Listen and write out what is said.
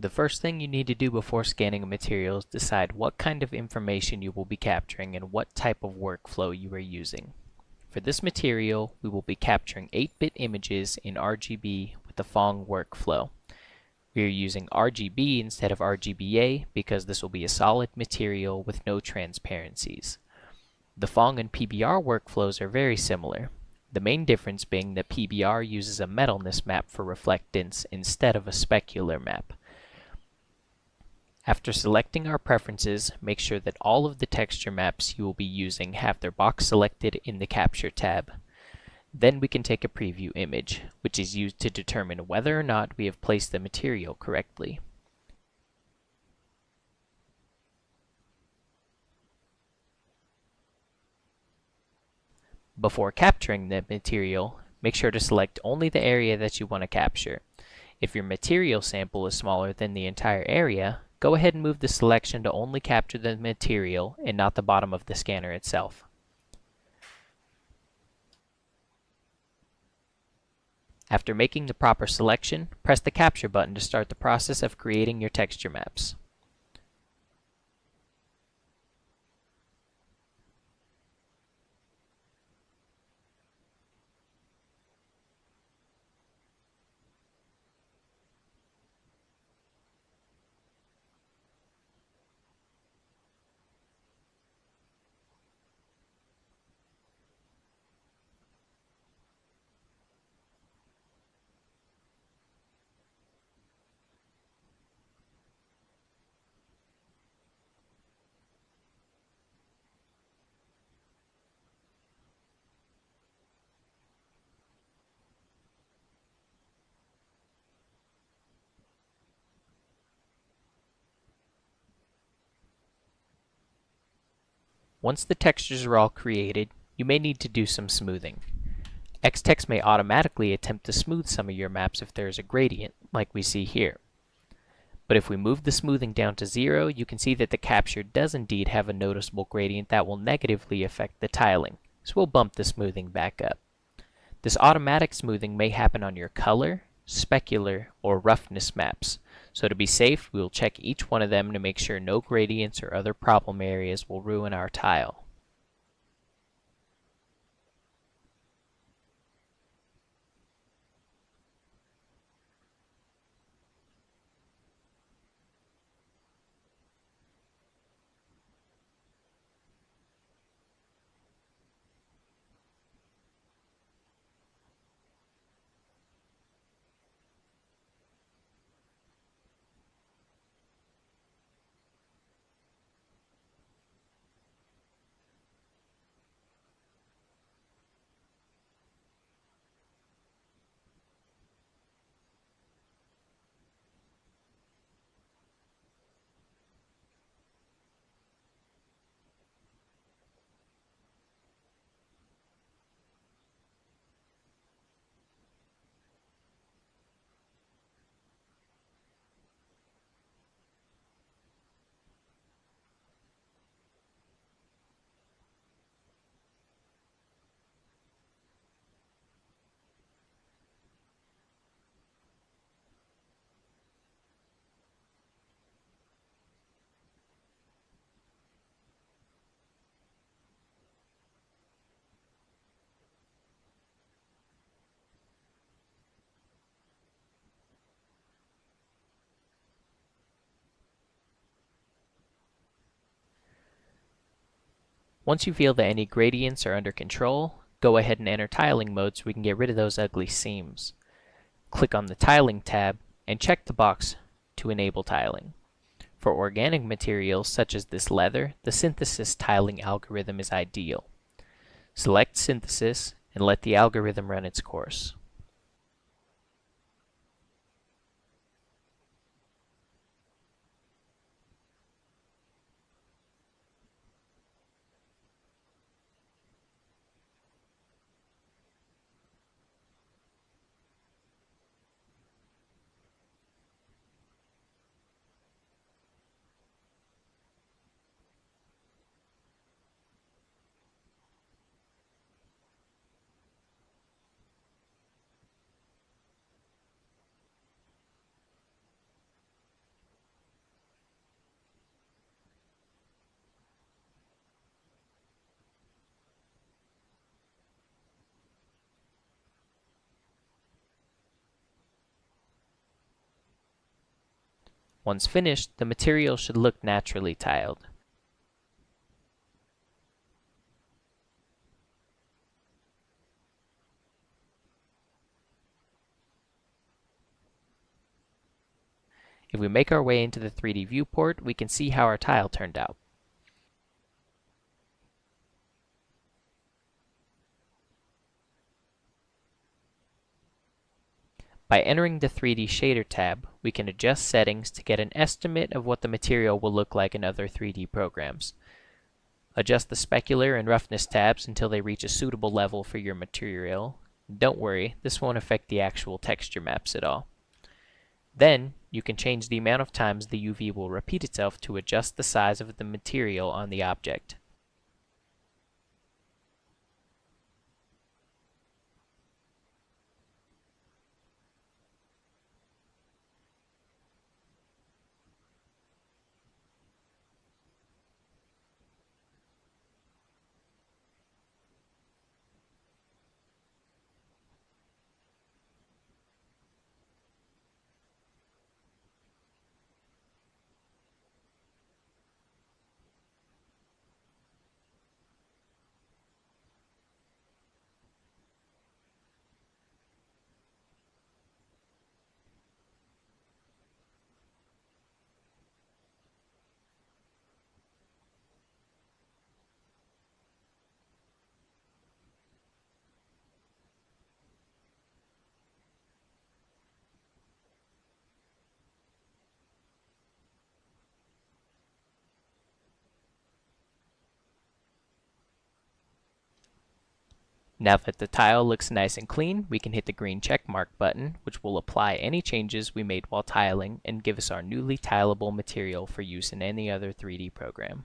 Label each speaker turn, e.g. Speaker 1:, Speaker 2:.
Speaker 1: The first thing you need to do before scanning a material is decide what kind of information you will be capturing and what type of workflow you are using. For this material, we will be capturing 8-bit images in RGB with the Phong workflow. We are using RGB instead of RGBA because this will be a solid material with no transparencies. The Phong and PBR workflows are very similar, the main difference being that PBR uses a metalness map for reflectance instead of a specular map. After selecting our preferences, make sure that all of the texture maps you will be using have their box selected in the Capture tab. Then we can take a preview image, which is used to determine whether or not we have placed the material correctly. Before capturing the material, make sure to select only the area that you want to capture. If your material sample is smaller than the entire area, go ahead and move the selection to only capture the material and not the bottom of the scanner itself. After making the proper selection, press the Capture button to start the process of creating your texture maps. Once the textures are all created, you may need to do some smoothing. xTex may automatically attempt to smooth some of your maps if there is a gradient, like we see here. But if we move the smoothing down to 0, you can see that the capture does indeed have a noticeable gradient that will negatively affect the tiling, so we'll bump the smoothing back up. This automatic smoothing may happen on your color, specular, or roughness maps, so to be safe, we will check each one of them to make sure no gradients or other problem areas will ruin our tile. Once you feel that any gradients are under control, go ahead and enter tiling mode so we can get rid of those ugly seams. Click on the Tiling tab and check the box to enable tiling. For organic materials such as this leather, the synthesis tiling algorithm is ideal. Select synthesis and let the algorithm run its course. Once finished, the material should look naturally tiled. If we make our way into the 3D viewport, we can see how our tile turned out. By entering the 3D Shader tab, we can adjust settings to get an estimate of what the material will look like in other 3D programs. Adjust the specular and roughness tabs until they reach a suitable level for your material. Don't worry, this won't affect the actual texture maps at all. Then, you can change the amount of times the UV will repeat itself to adjust the size of the material on the object. Now that the tile looks nice and clean, we can hit the green checkmark button, which will apply any changes we made while tiling and give us our newly tileable material for use in any other 3D program.